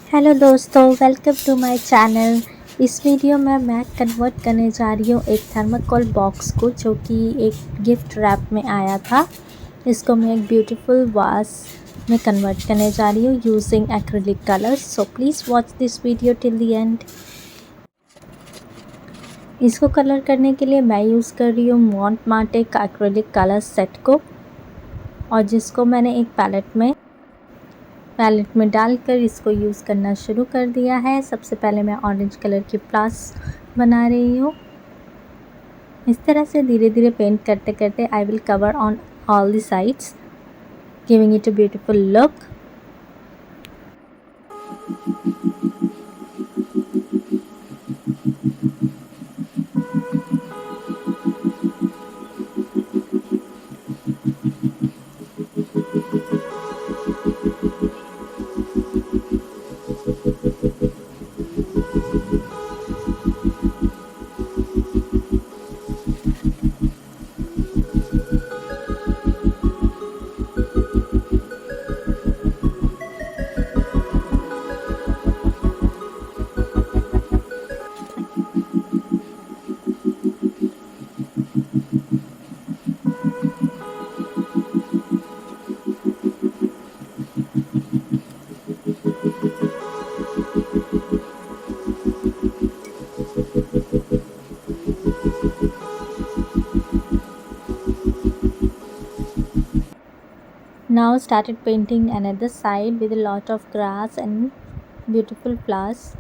Hello दोस्तों, welcome to my channel. इस video में मैं कन्वर्ट करने जा रही हूँ एक थर्माकोल बॉक्स को, जो कि एक गिफ्ट रैप में आया था। इसको मैं एक ब्यूटीफुल वास में कन्वर्ट करने जा रही हूँ using acrylic colours. So please watch this video till the end. इसको कलर करने के लिए मैं यूज़ कर रही हूँ मॉन्टमार्टे का एक्रिलिक कलर सेट को, और जिसको मैंने एक पैलेट में डालकर इसको यूज़ करना शुरू कर दिया है। सबसे पहले मैं ऑरेंज कलर की फ्लावर्स बना रही हूँ। इस तरह से धीरे धीरे पेंट करते करते I will cover on all the sides, giving it a beautiful look. Now started painting another side with a lot of grass and beautiful flowers.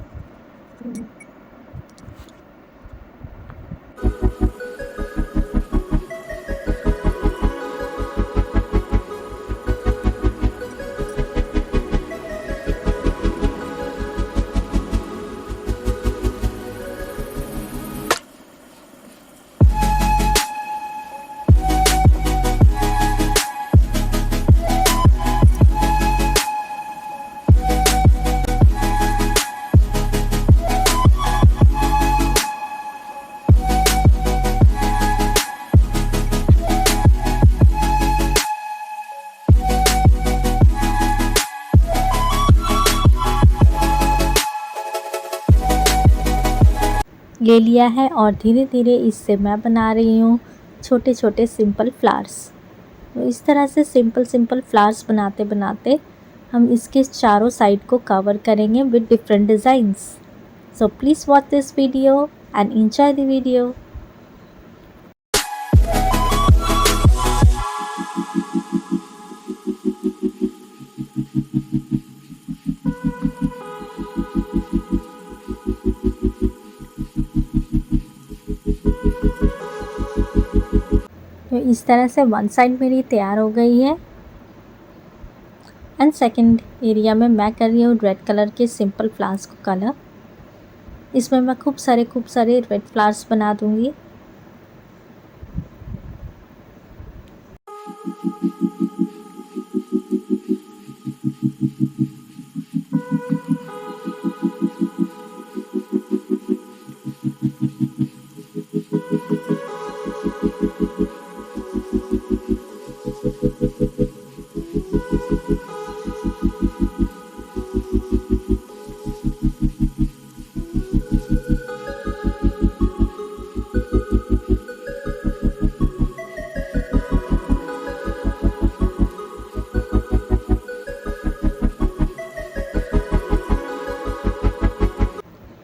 ले लिया है और धीरे धीरे इससे मैं बना रही हूँ छोटे छोटे सिंपल फ्लावर्स। तो इस तरह से सिंपल फ्लावर्स बनाते बनाते हम इसके चारों साइड को कवर करेंगे with different designs. So please watch this video and enjoy the video. तो इस तरह से वन साइड मेरी तैयार हो गई है। एंड सेकंड एरिया में मैं कर रही हूँ रेड कलर के सिंपल फ्लावर्स को कलर। इसमें मैं खूब सारे रेड फ्लावर्स बना दूँगी।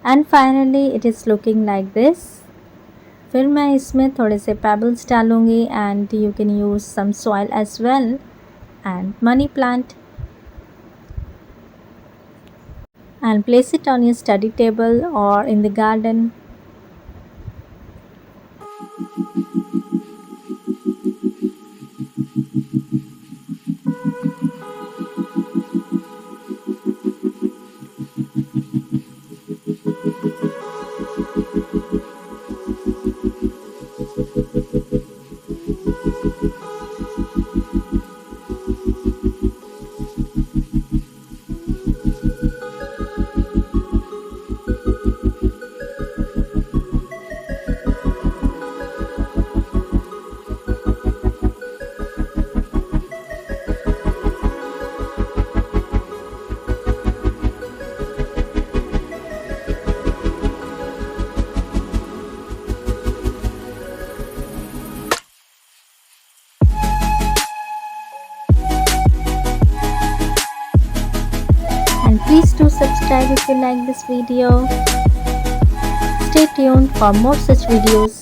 And finally it is looking like this. फिर मैं इसमें थोड़े से पेबल्स डालूँगी and you can use some soil as well and money plant and place it on your study table or in the garden. and please do subscribe if you like this video. Stay tuned for more such videos.